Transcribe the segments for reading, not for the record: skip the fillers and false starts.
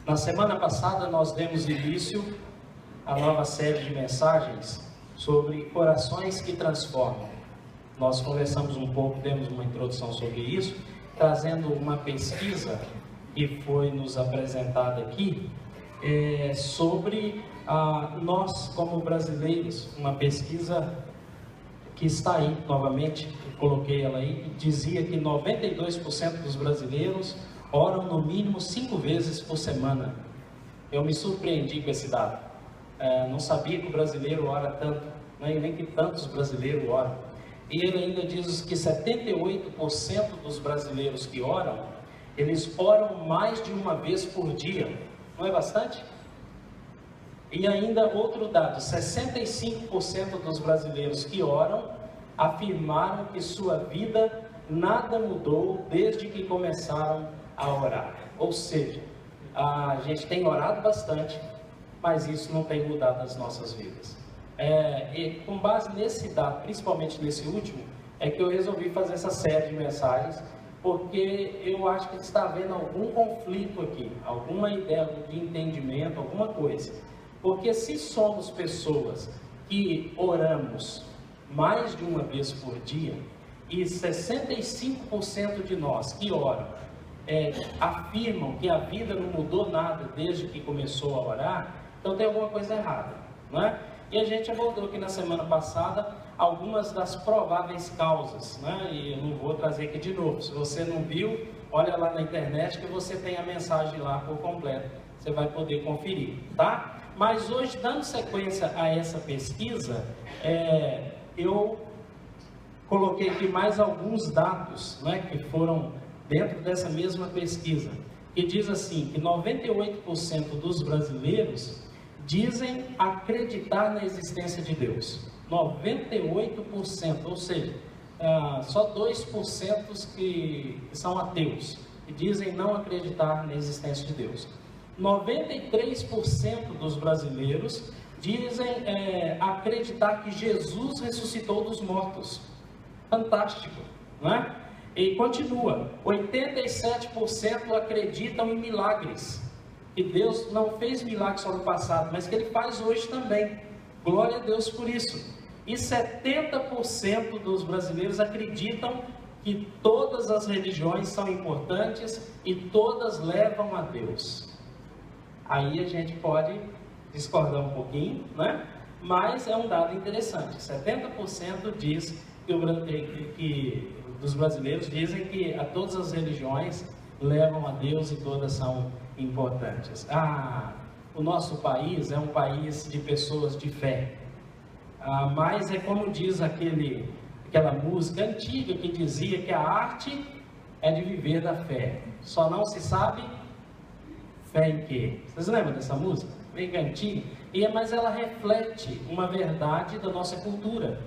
Na semana passada nós demos início à nova série de mensagens sobre orações que transformam. Nós conversamos um pouco, demos uma introdução sobre isso, trazendo uma pesquisa que foi nos apresentada aqui sobre nós como brasileiros, uma pesquisa que está aí novamente, eu coloquei ela aí, dizia que 92% dos brasileiros oram no mínimo 5 vezes por semana. Eu me surpreendi com esse dado. Não sabia que o brasileiro ora tanto, né? E nem que tantos brasileiros oram. E ele ainda diz que 78% dos brasileiros que oram, eles oram mais de uma vez por dia. Não é bastante? E ainda outro dado, 65% dos brasileiros que oram afirmaram que sua vida nada mudou desde que começaram a orar. Ou seja, a gente tem orado bastante, mas isso não tem mudado as nossas vidas. E com base nesse dado, principalmente nesse último, é que eu resolvi fazer essa série de mensagens, porque eu acho que está havendo algum conflito aqui, alguma ideia de entendimento, alguma coisa. Porque se somos pessoas que oramos mais de uma vez por dia, e 65% de nós que oram afirmam que a vida não mudou nada desde que começou a orar, então tem alguma coisa errada, não é? E a gente abordou aqui na semana passada algumas das prováveis causas, né? E eu não vou trazer aqui de novo. Se você não viu, olha lá na internet que você tem a mensagem lá por completo. Você vai poder conferir, tá? Mas hoje, dando sequência a essa pesquisa, eu coloquei aqui mais alguns dados, né, que foram dentro dessa mesma pesquisa, que diz assim, que 98% dos brasileiros dizem acreditar na existência de Deus. 98%, ou seja, só 2% que são ateus, que dizem não acreditar na existência de Deus. 93% dos brasileiros dizem acreditar que Jesus ressuscitou dos mortos. Fantástico, não é? E continua, 87% acreditam em milagres, que Deus não fez milagres só no passado, mas que Ele faz hoje também. Glória a Deus por isso. E 70% dos brasileiros acreditam que todas as religiões são importantes e todas levam a Deus. Aí a gente pode discordar um pouquinho, né? Mas é um dado interessante. 70% diz que dos brasileiros dizem que todas as religiões levam a Deus e todas são importantes. O nosso país é um país de pessoas de fé. Mas é como diz aquela música antiga que dizia que a arte é de viver da fé. Só não se sabe fé em quê? Vocês lembram dessa música? Bem antiga. Mas ela reflete uma verdade da nossa cultura.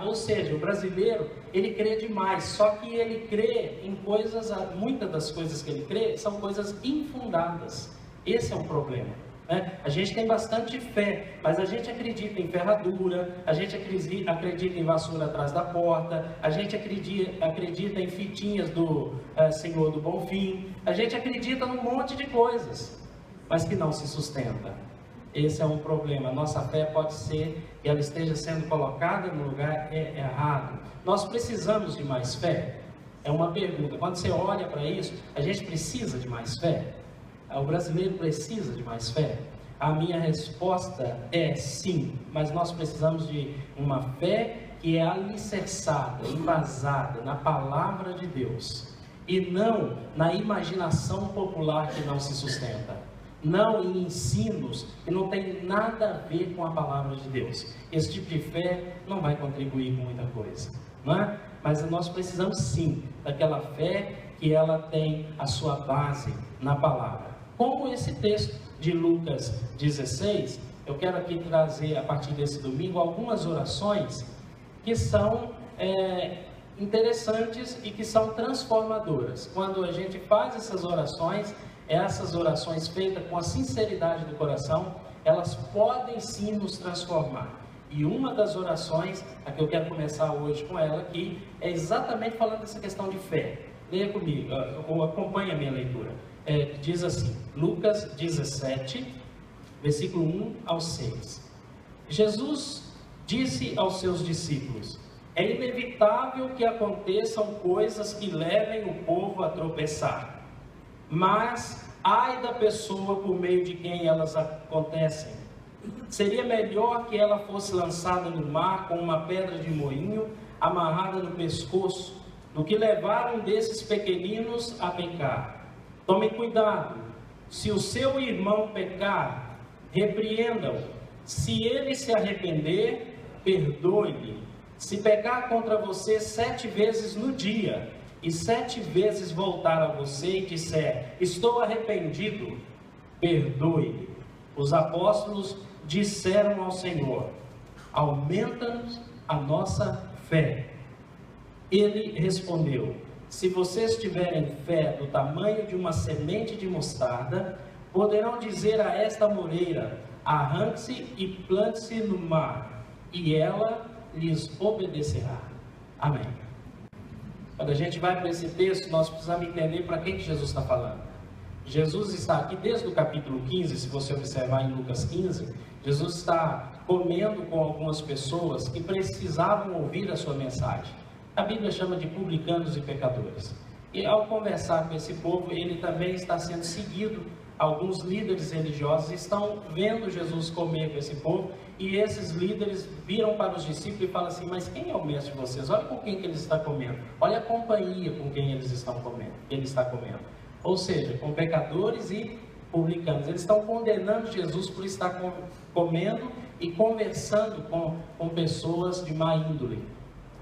Ou seja, o brasileiro, ele crê demais, só que ele crê em coisas, muitas das coisas que ele crê são coisas infundadas. Esse é um problema, né? A gente tem bastante fé, mas a gente acredita em ferradura, a gente acredita em vassoura atrás da porta, a gente acredita em fitinhas do Senhor do Bonfim, a gente acredita num monte de coisas, mas que não se sustenta. Esse é um problema. Nossa fé pode ser que ela esteja sendo colocada no lugar errado. Nós precisamos de mais fé? É uma pergunta. Quando você olha para isso, a gente precisa de mais fé? O brasileiro precisa de mais fé? A minha resposta é sim, mas nós precisamos de uma fé que é alicerçada, embasada na palavra de Deus e não na imaginação popular que não se sustenta. Não em ensinos que não tem nada a ver com a palavra de Deus. Esse tipo de fé não vai contribuir com muita coisa, não é? Mas nós precisamos sim daquela fé que ela tem a sua base na palavra. Como esse texto de Lucas 16, eu quero aqui trazer a partir desse domingo algumas orações que são interessantes e que são transformadoras. Quando a gente faz essas orações feitas com a sinceridade do coração, elas podem sim nos transformar. E uma das orações, a que eu quero começar hoje com ela aqui, é exatamente falando dessa questão de fé. Leia comigo, ou acompanhe a minha leitura. diz assim, Lucas 17, versículo 1 ao 6. Jesus disse aos seus discípulos: é inevitável que aconteçam coisas que levem o povo a tropeçar, mas ai da pessoa por meio de quem elas acontecem. Seria melhor que ela fosse lançada no mar com uma pedra de moinho amarrada no pescoço, do que levar um desses pequeninos a pecar. Tome cuidado, se o seu irmão pecar, repreenda-o. Se ele se arrepender, perdoe-lhe. Se pecar contra você 7 vezes no dia, e 7 vezes voltar a você e disser: estou arrependido, perdoe-lhe. Os apóstolos disseram ao Senhor: aumenta-nos a nossa fé. Ele respondeu: se vocês tiverem fé do tamanho de uma semente de mostarda, poderão dizer a esta moreira: arranque-se e plante-se no mar, e ela lhes obedecerá. Amém. Quando a gente vai para esse texto, nós precisamos entender para quem que Jesus está falando. Jesus está aqui desde o capítulo 15, se você observar em Lucas 15, Jesus está comendo com algumas pessoas que precisavam ouvir a sua mensagem. A Bíblia chama de publicanos e pecadores. E ao conversar com esse povo, ele também está sendo seguido. Alguns líderes religiosos estão vendo Jesus comer com esse povo, e esses líderes viram para os discípulos e falam assim: mas quem é o mestre de vocês? Olha com quem que ele está comendo, olha a companhia com quem eles estão comendo, ele está comendo. Ou seja, com pecadores e publicanos. Eles estão condenando Jesus por estar comendo e conversando com pessoas de má índole.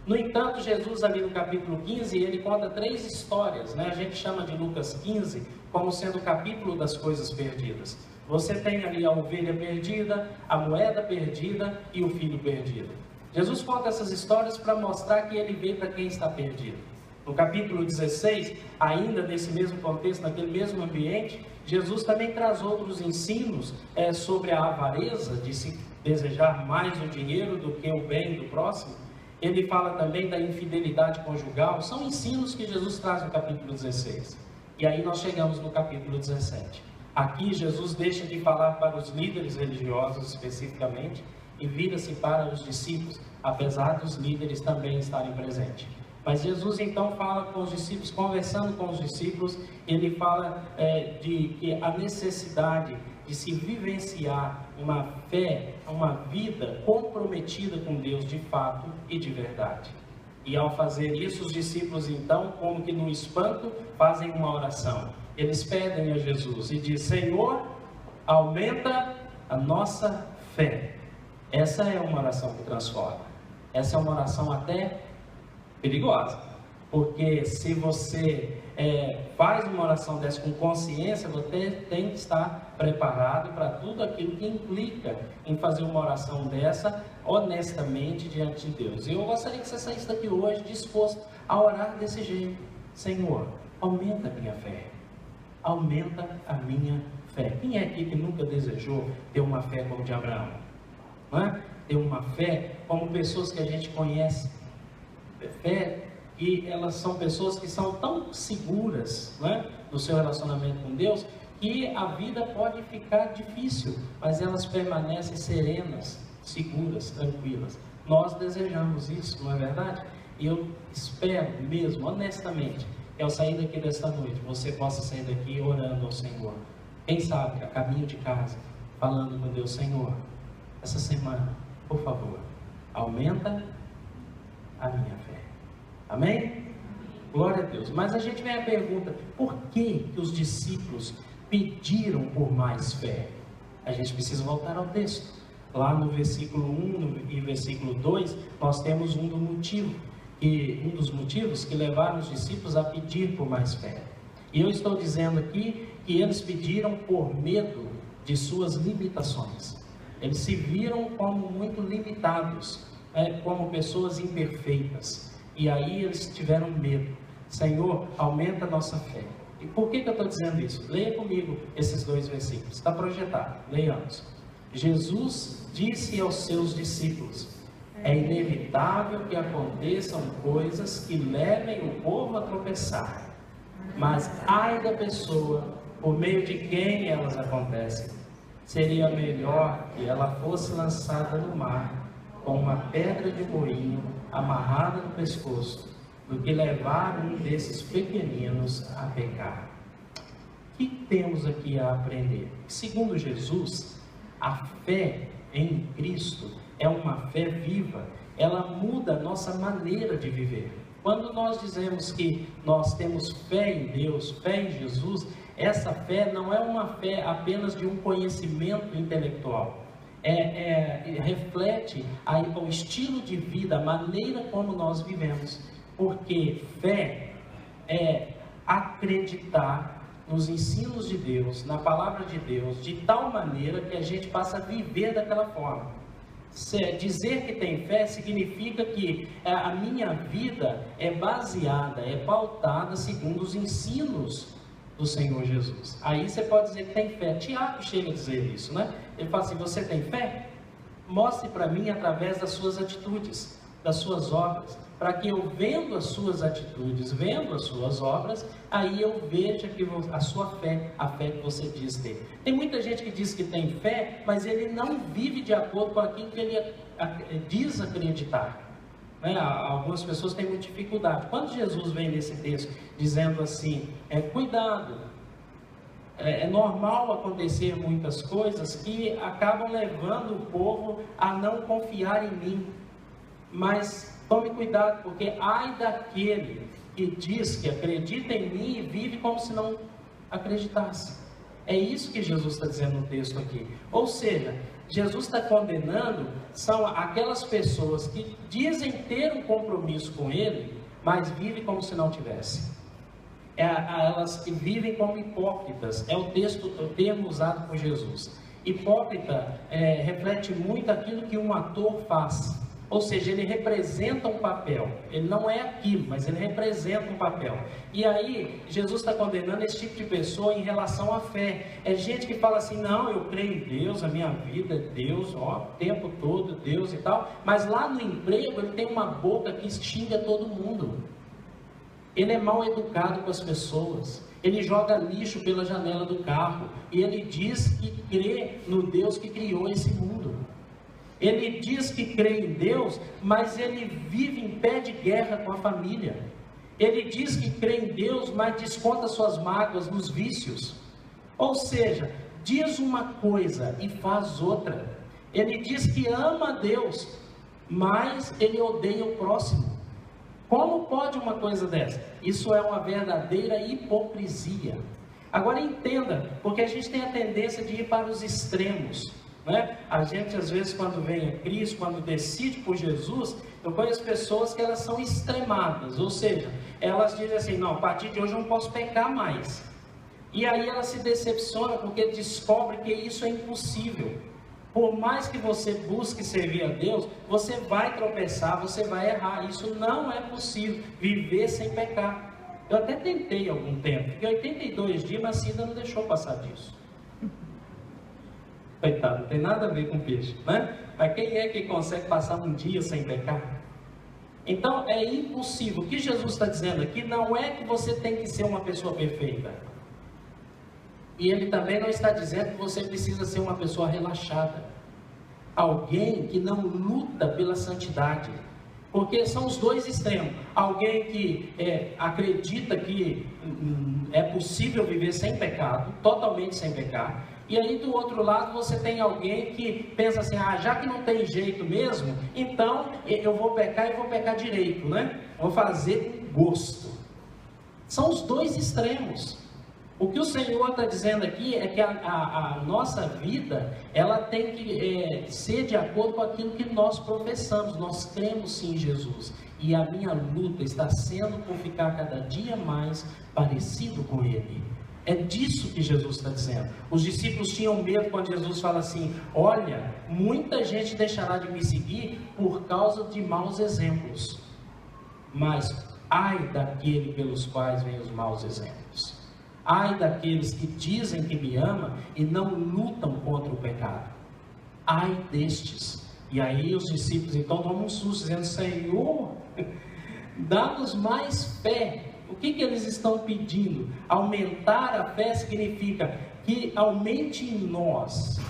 No entanto, Jesus ali no capítulo 15, ele conta 3 histórias, né? A gente chama de Lucas 15 como sendo o capítulo das coisas perdidas. Você tem ali a ovelha perdida, a moeda perdida e o filho perdido. Jesus conta essas histórias para mostrar que ele veio para quem está perdido. No capítulo 16, ainda nesse mesmo contexto, naquele mesmo ambiente, Jesus também traz outros ensinos sobre a avareza, de se desejar mais o dinheiro do que o bem do próximo. Ele fala também da infidelidade conjugal. São ensinos que Jesus traz no capítulo 16. E aí nós chegamos no capítulo 17. Aqui Jesus deixa de falar para os líderes religiosos especificamente e vira-se para os discípulos, apesar dos líderes também estarem presentes. Mas Jesus então fala com os discípulos, conversando com os discípulos, ele fala de que a necessidade de se vivenciar uma fé, uma vida comprometida com Deus de fato e de verdade. E ao fazer isso, os discípulos então, como que no espanto, fazem uma oração. Eles pedem a Jesus e dizem: Senhor, aumenta a nossa fé. Essa é uma oração que transforma. Essa é uma oração até perigosa, porque se você faz uma oração dessa com consciência, você tem que estar preparado para tudo aquilo que implica em fazer uma oração dessa honestamente diante de Deus. E eu gostaria que você saísse daqui hoje disposto a orar desse jeito: Senhor, aumenta a minha fé, aumenta a minha fé. Quem é aqui que nunca desejou ter uma fé como de Abraão? Não é? Ter uma fé como pessoas que a gente conhece. Fé, e elas são pessoas que são tão seguras, né, no seu relacionamento com Deus, que a vida pode ficar difícil, mas elas permanecem serenas, seguras, tranquilas. Nós desejamos isso, não é verdade? E eu espero mesmo, honestamente, que ao sair daqui desta noite, você possa sair daqui orando ao Senhor. Quem sabe, a caminho de casa, falando com Deus: Senhor, essa semana, por favor, aumenta a minha fé. Amém? Glória a Deus. Mas a gente vem à pergunta: por que os discípulos pediram por mais fé? A gente precisa voltar ao texto. Lá no versículo 1 e versículo 2, nós temos um dos motivos que levaram os discípulos a pedir por mais fé. E eu estou dizendo aqui que eles pediram por medo de suas limitações. Eles se viram como muito limitados, como pessoas imperfeitas. E aí eles tiveram medo. Senhor, aumenta a nossa fé. E por que eu estou dizendo isso? Leia comigo esses 2 versículos. Está projetado. Leiamos. Jesus disse aos seus discípulos: é inevitável que aconteçam coisas que levem o povo a tropeçar. Mas ai da pessoa por meio de quem elas acontecem. Seria melhor que ela fosse lançada no mar com uma pedra de moinho amarrada no pescoço, do que levar um desses pequeninos a pecar. O que temos aqui a aprender? Segundo Jesus, a fé em Cristo é uma fé viva, ela muda a nossa maneira de viver. Quando nós dizemos que nós temos fé em Deus, fé em Jesus, essa fé não é uma fé apenas de um conhecimento intelectual. Reflete o estilo de vida, a maneira como nós vivemos. Porque fé é acreditar nos ensinos de Deus, na palavra de Deus, de tal maneira que a gente passa a viver daquela forma. Dizer que tem fé significa que a minha vida é baseada, é pautada segundo os ensinos do Senhor Jesus. Aí você pode dizer que tem fé. Tiago chega a dizer isso, né? Ele fala assim: você tem fé? Mostre para mim através das suas atitudes, das suas obras, para que eu, vendo as suas atitudes, vendo as suas obras, aí eu veja que a sua fé, a fé que você diz ter. Tem muita gente que diz que tem fé, mas ele não vive de acordo com aquilo que ele diz acreditar. Algumas pessoas têm muita dificuldade. Quando Jesus vem nesse texto dizendo assim, cuidado, é normal acontecer muitas coisas que acabam levando o povo a não confiar em mim, mas tome cuidado, porque ai daquele que diz que acredita em mim e vive como se não acreditasse. É isso que Jesus está dizendo no texto aqui. Ou seja, Jesus está condenando são aquelas pessoas que dizem ter um compromisso com Ele, mas vivem como se não tivesse. Elas que vivem como hipócritas. É o termo usado por Jesus. Hipócrita reflete muito aquilo que um ator faz. Ou seja, ele representa um papel. Ele não é aquilo, mas ele representa um papel. E aí, Jesus está condenando esse tipo de pessoa em relação à fé. É gente que fala assim: não, eu creio em Deus, a minha vida é Deus, o tempo todo Deus e tal. Mas lá no emprego, ele tem uma boca que xinga todo mundo. Ele é mal educado com as pessoas. Ele joga lixo pela janela do carro. E ele diz que crê no Deus que criou esse mundo. Ele diz que crê em Deus, mas ele vive em pé de guerra com a família. Ele diz que crê em Deus, mas desconta suas mágoas nos vícios. Ou seja, diz uma coisa e faz outra. Ele diz que ama a Deus, mas ele odeia o próximo. Como pode uma coisa dessa? Isso é uma verdadeira hipocrisia. Agora entenda, porque a gente tem a tendência de ir para os extremos. A gente às vezes, quando vem a Cristo, quando decide por Jesus, eu conheço pessoas que elas são extremadas, ou seja, elas dizem assim: não, a partir de hoje eu não posso pecar mais. E aí ela se decepciona porque descobre que isso é impossível. Por mais que você busque servir a Deus, você vai tropeçar, você vai errar. Isso não é possível, viver sem pecar. Eu até tentei algum tempo, fiquei 82 dias, mas ainda não deixou passar disso. Coitado, não tem nada a ver com peixe, né? Mas quem é que consegue passar um dia sem pecar? Então é impossível. O que Jesus está dizendo aqui não é que você tem que ser uma pessoa perfeita. E ele também não está dizendo que você precisa ser uma pessoa relaxada. Alguém que não luta pela santidade. Porque são os dois extremos. Alguém que acredita que é possível viver sem pecado, totalmente sem pecar. E aí do outro lado você tem alguém que pensa assim: já que não tem jeito mesmo, então eu vou pecar e vou pecar direito, né? Vou fazer com gosto. São os dois extremos. O que o Senhor está dizendo aqui é que a nossa vida, ela tem que ser de acordo com aquilo que nós professamos. Nós cremos sim em Jesus. E a minha luta está sendo por ficar cada dia mais parecido com Ele. É disso que Jesus está dizendo. Os discípulos tinham medo quando Jesus fala assim: olha, muita gente deixará de me seguir por causa de maus exemplos. Mas ai daquele pelos quais vêm os maus exemplos. Ai daqueles que dizem que me amam e não lutam contra o pecado. Ai destes. E aí os discípulos então tomam um susto, dizendo: Senhor, dá-nos mais fé. O que eles estão pedindo? Aumentar a fé significa que aumente em nós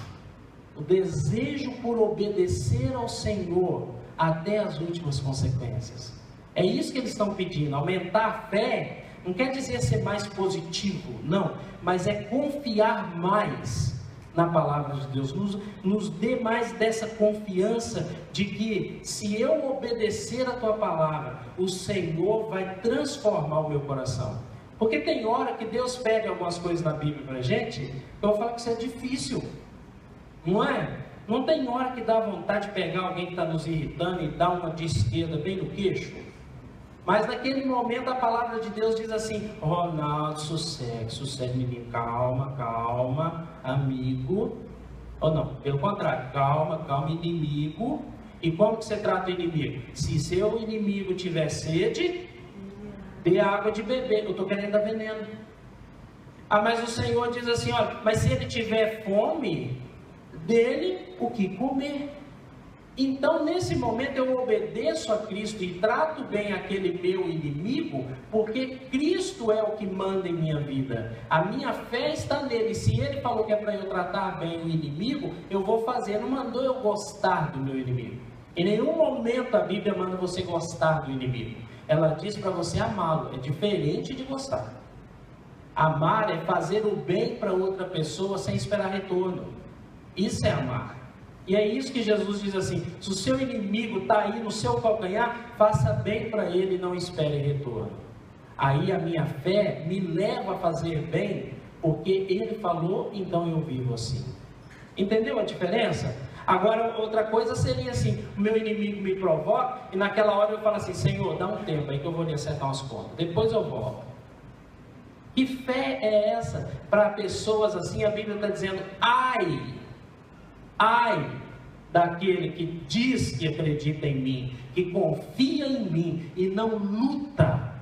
o desejo por obedecer ao Senhor até as últimas consequências. É isso que eles estão pedindo. Aumentar a fé não quer dizer ser mais positivo, não, mas é confiar mais na palavra de Deus. Nos dê mais dessa confiança de que se eu obedecer a tua palavra, o Senhor vai transformar o meu coração. Porque tem hora que Deus pede algumas coisas na Bíblia para a gente, eu falo que isso é difícil, não é? Não tem hora que dá vontade de pegar alguém que está nos irritando e dar uma de esquerda bem no queixo? Mas naquele momento a palavra de Deus diz assim: Ronaldo, sossego menino, calma, amigo. Ou não, pelo contrário, calma, inimigo. E como que você trata o inimigo? Se seu inimigo tiver sede, dê água de beber. Eu estou querendo dar veneno. Ah, mas o Senhor diz assim: olha, mas se ele tiver fome, dê-lhe o que comer. Então, nesse momento, eu obedeço a Cristo e trato bem aquele meu inimigo, porque Cristo é o que manda em minha vida. A minha fé está nele. Se ele falou que é para eu tratar bem o inimigo, eu vou fazer. Não mandou eu gostar do meu inimigo. Em nenhum momento a Bíblia manda você gostar do inimigo. Ela diz para você amá-lo. É diferente de gostar. Amar é fazer o bem para outra pessoa sem esperar retorno. Isso é amar. E é isso que Jesus diz assim: se o seu inimigo está aí no seu calcanhar, faça bem para ele e não espere retorno. Aí a minha fé me leva a fazer bem, porque ele falou, então eu vivo assim. Entendeu a diferença? Agora outra coisa seria assim: o meu inimigo me provoca e naquela hora eu falo assim: Senhor, dá um tempo aí que eu vou lhe acertar umas contas, depois eu volto. Que fé é essa? Para pessoas assim, a Bíblia está dizendo: ai daquele que diz que acredita em mim, que confia em mim e não luta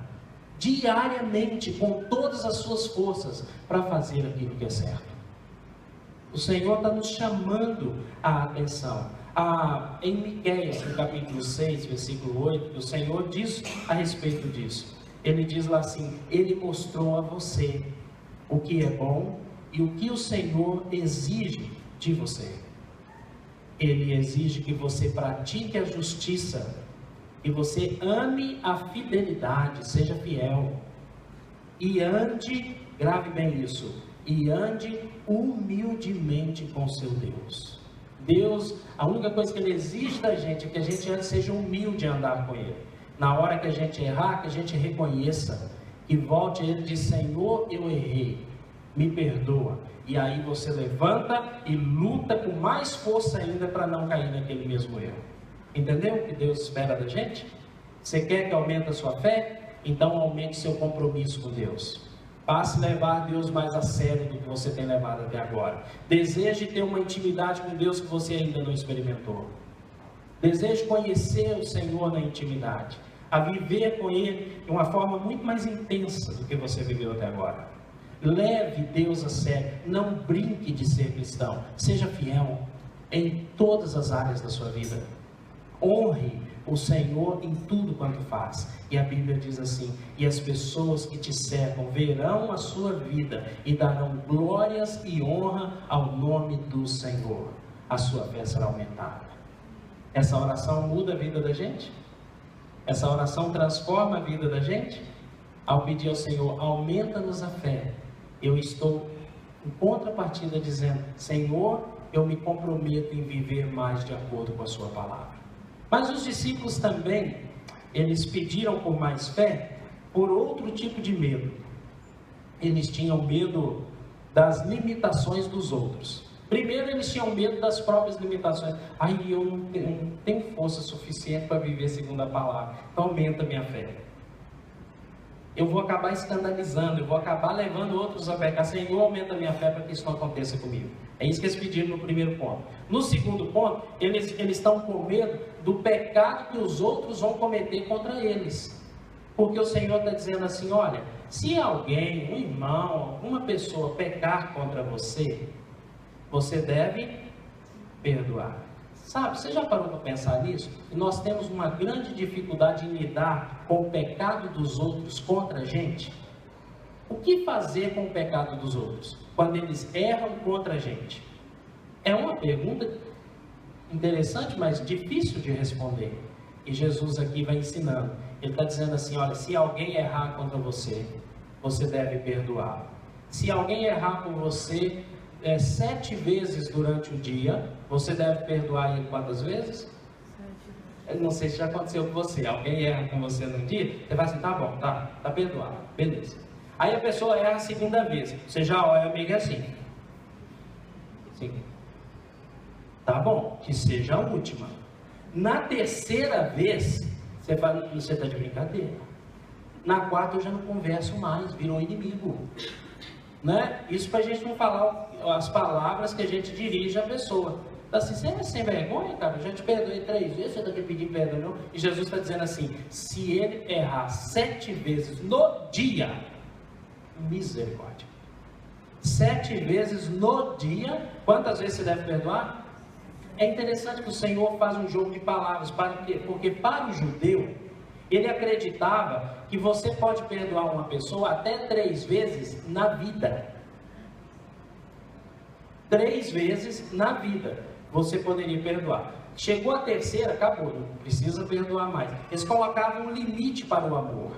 diariamente com todas as suas forças para fazer aquilo que é certo. O Senhor está nos chamando a atenção. Em Miqueias, no capítulo 6, versículo 8, o Senhor diz a respeito disso. Ele diz lá assim: Ele mostrou a você o que é bom e o que o Senhor exige de você. Ele exige que você pratique a justiça, que você ame a fidelidade, seja fiel, e ande, grave bem isso, e ande humildemente com seu Deus. Deus, a única coisa que Ele exige da gente é que a gente seja humilde em andar com Ele. Na hora que a gente errar, que a gente reconheça, e volte a Ele e diz: Senhor, eu errei, me perdoa. E aí você levanta e luta com mais força ainda para não cair naquele mesmo erro. Entendeu o que Deus espera da gente? Você quer que aumente a sua fé? Então aumente seu compromisso com Deus. Passe a levar Deus mais a sério do que você tem levado até agora. Deseje ter uma intimidade com Deus que você ainda não experimentou. Deseje conhecer o Senhor na intimidade, a viver com Ele de uma forma muito mais intensa do que você viveu até agora. Leve Deus a sério, não brinque de ser cristão, seja fiel em todas as áreas da sua vida. Honre o Senhor em tudo quanto faz. E a Bíblia diz assim: e as pessoas que te cercam verão a sua vida e darão glórias e honra ao nome do Senhor. A sua fé será aumentada. Essa oração muda a vida da gente? Essa oração transforma a vida da gente? Ao pedir ao Senhor: aumenta-nos a fé, eu estou em contrapartida dizendo: Senhor, eu me comprometo em viver mais de acordo com a sua palavra. Mas os discípulos também, eles pediram por mais fé por outro tipo de medo. Eles tinham medo das limitações dos outros. Primeiro, eles tinham medo das próprias limitações. Eu não tenho força suficiente para viver segundo a palavra, então aumenta a minha fé. Eu vou acabar escandalizando, eu vou acabar levando outros a pecar. Senhor, aumenta a minha fé para que isso não aconteça comigo. É isso que eles pediram no primeiro ponto. No segundo ponto, eles estão com medo do pecado que os outros vão cometer contra eles. Porque o Senhor está dizendo assim: olha, se alguém, um irmão, alguma pessoa pecar contra você, você deve perdoar. Sabe, você já parou para pensar nisso? E nós temos uma grande dificuldade em lidar com o pecado dos outros contra a gente. O que fazer com o pecado dos outros, quando eles erram contra a gente? É uma pergunta interessante, mas difícil de responder. E Jesus aqui vai ensinando. Ele está dizendo assim, olha, se alguém errar contra você, você deve perdoar. Se alguém errar com você 7 vezes durante o dia, você deve perdoar ele quantas vezes? 7. Eu não sei se já aconteceu com você. Alguém erra com você num dia, você vai assim, tá bom, tá perdoado, beleza. Aí a pessoa erra a segunda vez, você já olha amigo assim. Sim. Tá bom, que seja a última. Na terceira vez, você fala, você está de brincadeira. Na quarta eu já não converso mais, virou inimigo. Né? Isso para a gente não falar as palavras que a gente dirige à pessoa. Então, assim, você é sem vergonha, cara? Eu já te perdoei 3 vezes, você está aqui pedindo perdão, não? E Jesus está dizendo assim, se ele errar 7 vezes no dia, misericórdia. 7 vezes no dia, quantas vezes você deve perdoar? É interessante que o Senhor faz um jogo de palavras, porque para o judeu, ele acreditava que você pode perdoar uma pessoa até 3 vezes na vida. 3 vezes na vida você poderia perdoar. Chegou a terceira, acabou, não precisa perdoar mais. Eles colocavam um limite para o amor.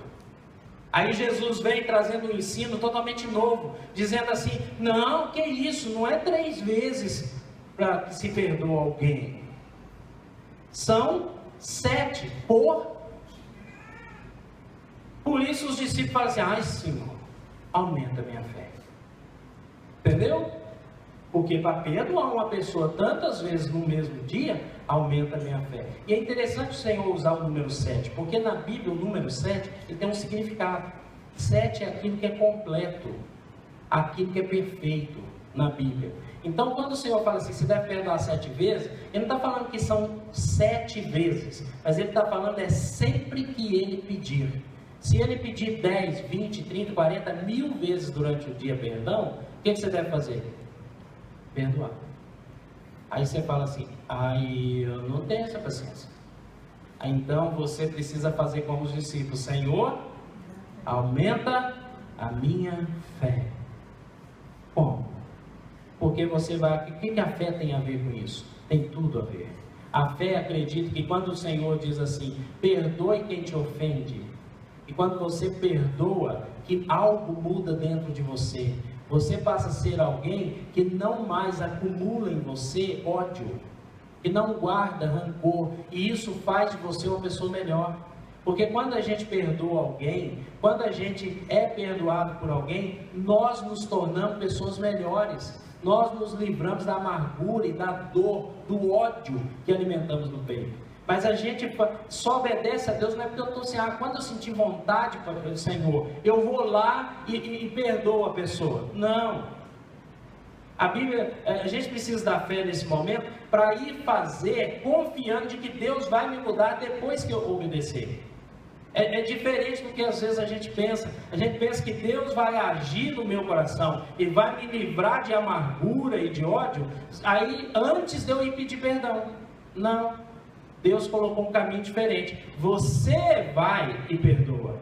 Aí Jesus vem trazendo um ensino totalmente novo, dizendo assim, não, que isso, não é 3 vezes para que se perdoa alguém. São 7 por isso os discípulos falam assim, ai Senhor, aumenta a minha fé. Entendeu? Porque para perdoar uma pessoa tantas vezes no mesmo dia, aumenta a minha fé. E é interessante o Senhor usar o número 7, porque na Bíblia o número 7 ele tem um significado. 7 é aquilo que é completo, aquilo que é perfeito na Bíblia. Então quando o Senhor fala assim, você deve perdoar 7 vezes, ele não está falando que são 7 vezes, mas ele está falando sempre que ele pedir. Se ele pedir 10, 20, 30, 40, 1000 vezes durante o dia perdão, o que você deve fazer? Perdoar. Aí você fala assim, eu não tenho essa paciência. Aí, então você precisa fazer como os discípulos, Senhor, aumenta a minha fé. Como? Porque você vai, o que a fé tem a ver com isso? Tem tudo a ver. A fé acredita que quando o Senhor diz assim, perdoe quem te ofende, e quando você perdoa, que algo muda dentro de você. Você passa a ser alguém que não mais acumula em você ódio, que não guarda rancor, e isso faz de você uma pessoa melhor. Porque quando a gente perdoa alguém, quando a gente é perdoado por alguém, nós nos tornamos pessoas melhores. Nós nos livramos da amargura e da dor, do ódio que alimentamos no peito. Mas a gente só obedece a Deus, não é porque eu estou assim, quando eu sentir vontade para o Senhor, eu vou lá e perdoo a pessoa. Não. A Bíblia, a gente precisa da fé nesse momento para ir fazer confiando de que Deus vai me mudar depois que eu obedecer. É diferente do que às vezes a gente pensa. A gente pensa que Deus vai agir no meu coração e vai me livrar de amargura e de ódio, aí antes de eu ir pedir perdão. Não. Deus colocou um caminho diferente. Você vai e perdoa.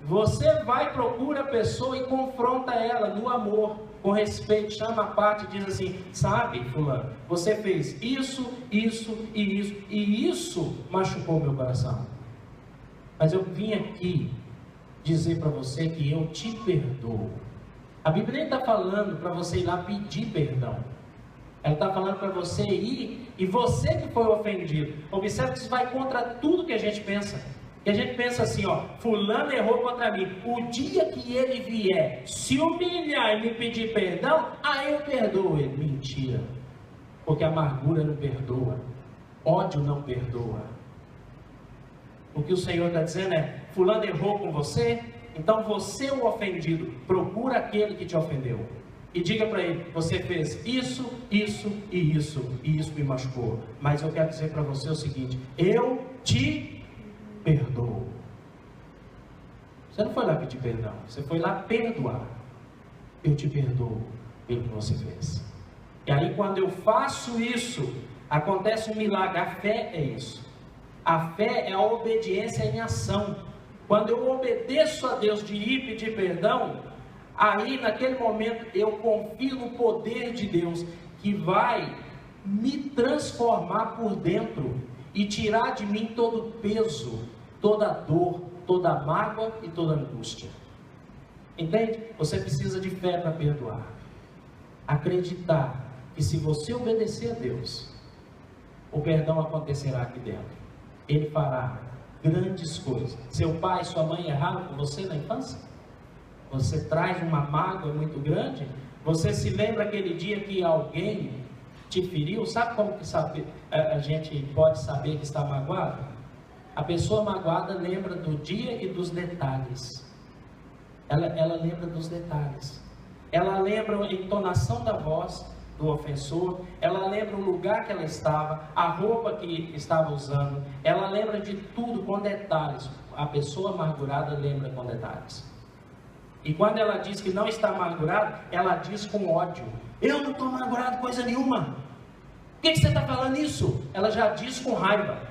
Você vai, procura a pessoa e confronta ela no amor, com respeito, chama a parte e diz assim, sabe, fulano, você fez isso, isso e isso, e isso machucou meu coração. Mas eu vim aqui dizer para você que eu te perdoo. A Bíblia nem está falando para você ir lá pedir perdão. Ela está falando para você ir, e você que foi ofendido. Observe que isso vai contra tudo que a gente pensa. E a gente pensa assim, fulano errou contra mim. O dia que ele vier se humilhar e me pedir perdão, aí eu perdoo ele. Mentira. Porque amargura não perdoa. Ódio não perdoa. O que o Senhor está dizendo é, fulano errou com você, então você, o ofendido, procura aquele que te ofendeu. E diga para ele, você fez isso, isso e isso, e isso me machucou. Mas eu quero dizer para você o seguinte, eu te perdoo. Você não foi lá pedir perdão, você foi lá perdoar. Eu te perdoo pelo que você fez. E aí quando eu faço isso, acontece um milagre. A fé é isso. A fé é a obediência em ação. Quando eu obedeço a Deus de ir pedir perdão, aí naquele momento eu confio no poder de Deus, que vai me transformar por dentro e tirar de mim todo o peso, toda a dor, toda a mágoa e toda a angústia. Entende? Você precisa de fé para perdoar. Acreditar que se você obedecer a Deus, o perdão acontecerá aqui dentro. Ele fará grandes coisas. Seu pai e sua mãe erraram com você na infância? Você traz uma mágoa muito grande? Você se lembra aquele dia que alguém te feriu? Sabe como que a gente pode saber que está magoado? A pessoa magoada lembra do dia e dos detalhes. Ela lembra dos detalhes. Ela lembra a entonação da voz do ofensor. Ela lembra o lugar que ela estava, a roupa que estava usando. Ela lembra de tudo com detalhes. A pessoa amargurada lembra com detalhes. E quando ela diz que não está amargurada, ela diz com ódio: eu não estou amargurado coisa nenhuma. Por que você está falando isso? Ela já diz com raiva.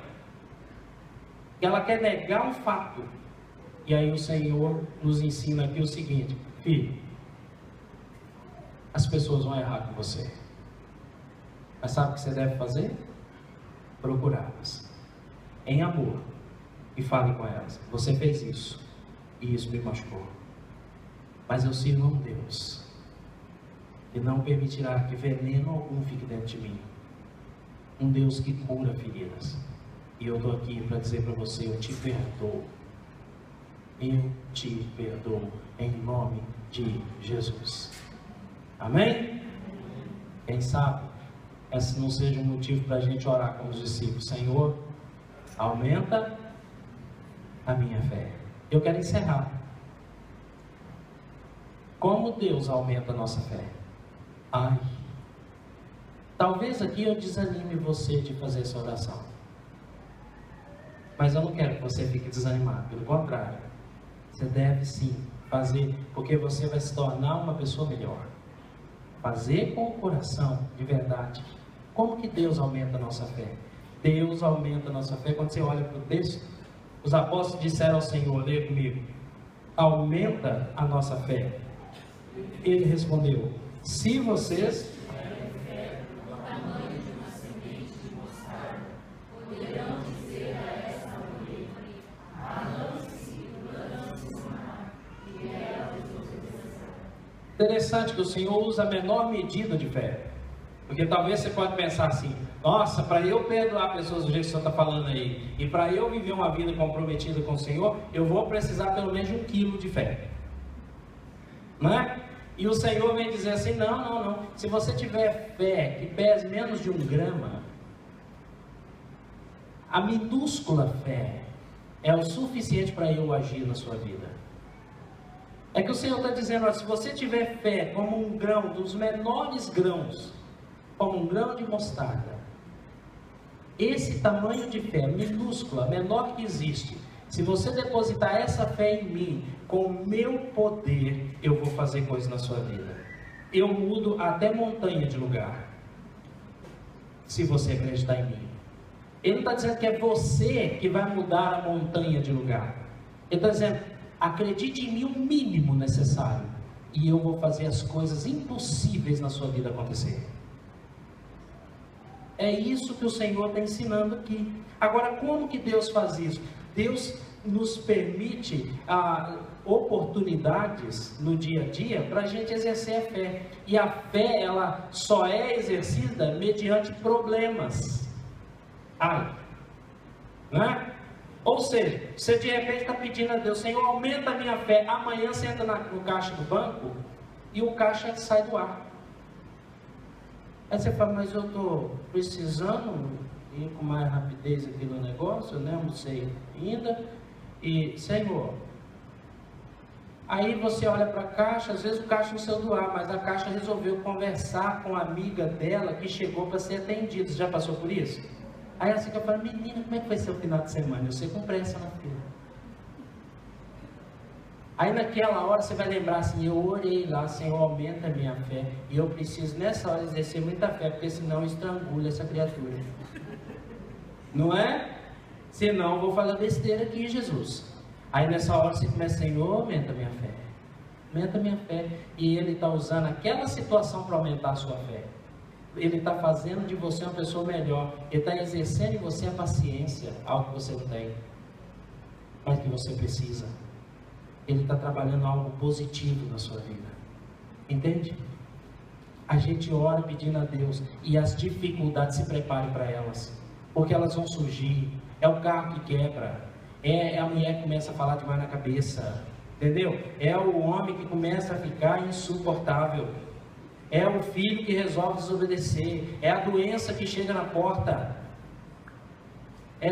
Ela quer negar um fato. E aí o Senhor nos ensina aqui o seguinte: filho, as pessoas vão errar com você. Mas sabe o que você deve fazer? Procurá-las em amor e fale com elas: você fez isso e isso me machucou, mas eu sirvo a um Deus que não permitirá que veneno algum fique dentro de mim. Um Deus que cura feridas. E eu estou aqui para dizer para você: eu te perdoo. Eu te perdoo em nome de Jesus. Amém? Quem sabe esse não seja um motivo para a gente orar com os discípulos: Senhor, aumenta a minha fé. Eu quero encerrar. Como Deus aumenta a nossa fé? Talvez aqui eu desanime você de fazer essa oração, mas eu não quero que você fique desanimado. Pelo contrário, você deve sim fazer, porque você vai se tornar uma pessoa melhor. Fazer com o coração, de verdade. Como que Deus aumenta a nossa fé? Deus aumenta a nossa fé. Quando você olha para o texto, os apóstolos disseram ao Senhor: lê comigo, aumenta a nossa fé. Ele respondeu: se vocês Interessante que o Senhor usa a menor medida de fé. Porque talvez você pode pensar assim: nossa, para eu perdoar pessoas do jeito que o Senhor está falando aí, e para eu viver uma vida comprometida com o Senhor, eu vou precisar pelo menos de 1 quilo de fé. Não é? E o Senhor vem dizer assim: não. Se você tiver fé que pese menos de 1 grama, a minúscula fé é o suficiente para eu agir na sua vida. É que o Senhor está dizendo: ó, se você tiver fé como um grão, dos menores grãos, como um grão de mostarda, esse tamanho de fé minúscula, menor que existe, se você depositar essa fé em mim, com o meu poder, eu vou fazer coisas na sua vida. Eu mudo até montanha de lugar, se você acreditar em mim. Ele não está dizendo que é você que vai mudar a montanha de lugar. Ele está dizendo: acredite em mim o mínimo necessário, e eu vou fazer as coisas impossíveis na sua vida acontecer. É isso que o Senhor está ensinando aqui. Agora, como que Deus faz isso? Deus nos permite oportunidades no dia a dia para a gente exercer a fé. E a fé, ela só é exercida mediante problemas. Né? Ou seja, você de repente está pedindo a Deus: Senhor, aumenta a minha fé. Amanhã você entra no caixa do banco e o caixa sai do ar. Aí você fala: mas eu estou precisando ir com mais rapidez aqui no negócio, né? Não sei ainda. E, Senhor, aí você olha para a caixa, às vezes o caixa não saiu do ar, mas a caixa resolveu conversar com a amiga dela que chegou para ser atendida. Você já passou por isso? Aí ela fica falando: menina, como é que vai ser o final de semana? Eu sei, com pressa na fila. Aí naquela hora você vai lembrar assim, eu orei lá, Senhor, aumenta a minha fé. E eu preciso nessa hora exercer muita fé, porque senão eu estrangulo essa criatura. Não é? Senão eu vou falar besteira aqui, Jesus. Aí nessa hora você começa, Senhor, aumenta a minha fé. Aumenta a minha fé. E Ele está usando aquela situação para aumentar a sua fé. Ele está fazendo de você uma pessoa melhor. Ele está exercendo em você a paciência, algo que você não tem, mas que você precisa. Ele está trabalhando algo positivo na sua vida. Entende? A gente ora pedindo a Deus, e as dificuldades, se prepare para elas, porque elas vão surgir. É o carro que quebra, é a mulher que começa a falar demais na cabeça, entendeu? É o homem que começa a ficar insuportável, é o filho que resolve desobedecer, é a doença que chega na porta,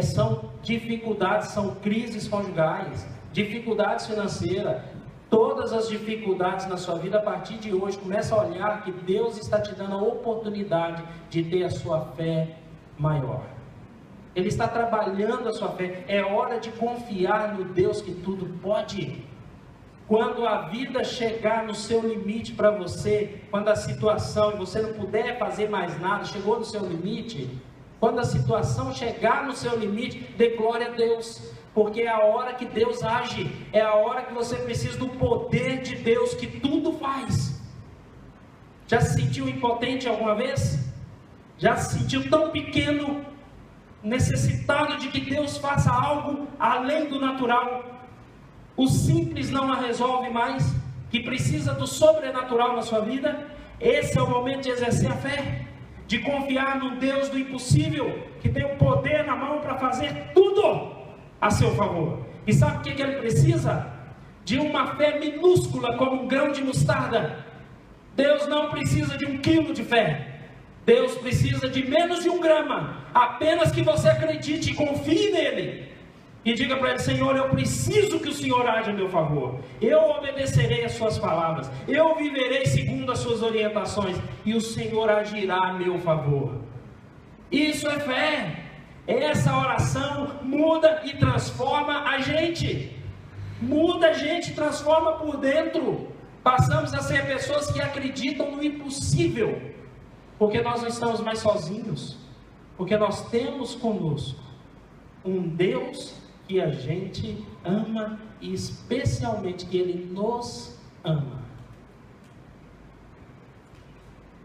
são dificuldades, são crises conjugais, dificuldades financeiras. Todas as dificuldades na sua vida, a partir de hoje, começa a olhar que Deus está te dando a oportunidade de ter a sua fé maior. Ele está trabalhando a sua fé. É hora de confiar no Deus que tudo pode. Quando a vida chegar no seu limite para você, quando a situação, e você não puder fazer mais nada, chegou no seu limite, quando a situação chegar no seu limite, dê glória a Deus, porque é a hora que Deus age, é a hora que você precisa do poder de Deus que tudo faz. Já se sentiu impotente alguma vez? Já se sentiu tão pequeno, necessitado de que Deus faça algo além do natural? O simples não a resolve mais, que precisa do sobrenatural na sua vida? Esse é o momento de exercer a fé, de confiar no Deus do impossível, que tem o poder na mão para fazer tudo a seu favor. E sabe o que ele precisa? De uma fé minúscula, como um grão de mostarda. Deus não precisa de 1 quilo de fé. Deus precisa de menos de 1 grama. Apenas que você acredite e confie nele. E diga para ele, Senhor, eu preciso que o Senhor age a meu favor. Eu obedecerei as suas palavras. Eu viverei segundo as suas orientações. E o Senhor agirá a meu favor. Isso é fé. Essa oração muda e transforma a gente. Muda a gente, transforma por dentro. Passamos a ser pessoas que acreditam no impossível. Porque nós não estamos mais sozinhos. Porque nós temos conosco um Deus que a gente ama, e especialmente que Ele nos ama.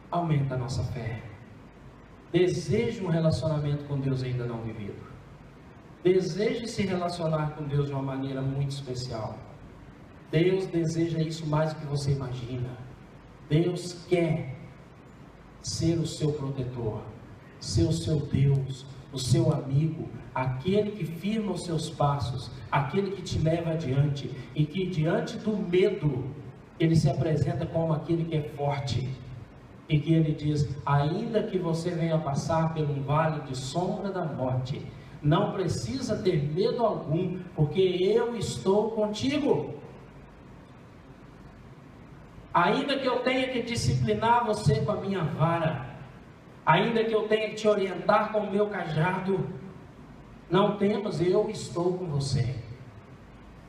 Aumenta a nossa fé. Deseje um relacionamento com Deus ainda não vivido. Deseje se relacionar com Deus de uma maneira muito especial. Deus deseja isso mais do que você imagina. Deus quer ser o seu protetor, ser o seu Deus, o seu amigo, aquele que firma os seus passos, aquele que te leva adiante, e que diante do medo, Ele se apresenta como aquele que é forte, e que Ele diz, ainda que você venha passar pelo vale de sombra da morte, não precisa ter medo algum, porque eu estou contigo. Ainda que eu tenha que disciplinar você com a minha vara, ainda que eu tenha que te orientar com o meu cajado, não temas, eu estou com você.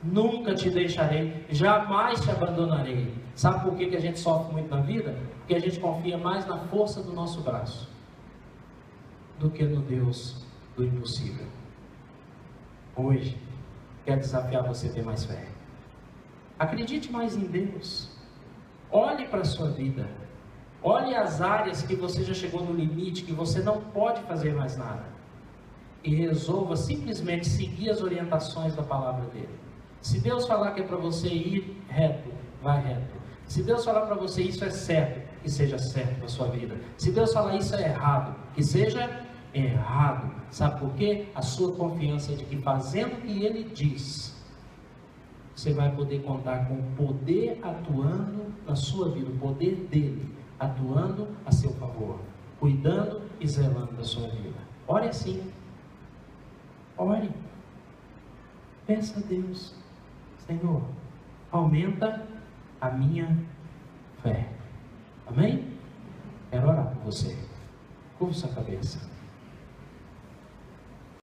Nunca te deixarei, jamais te abandonarei. Sabe por que a gente sofre muito na vida? Porque a gente confia mais na força do nosso braço do que no Deus do impossível. Hoje, quero desafiar você a ter mais fé. Acredite mais em Deus. Olhe para a sua vida. Olhe as áreas que você já chegou no limite, que você não pode fazer mais nada. E resolva simplesmente seguir as orientações da palavra dele. Se Deus falar que é para você ir reto, vai reto. Se Deus falar para você isso é certo, que seja certo na sua vida. Se Deus falar isso é errado, que seja errado. Sabe por quê? A sua confiança é de que fazendo o que ele diz, você vai poder contar com o poder atuando na sua vida, o poder dele atuando a seu favor, cuidando e zelando da sua vida. Ore assim. Ore. Peça a Deus, Senhor, aumenta a minha fé. Amém? Quero orar por você. Curva sua cabeça.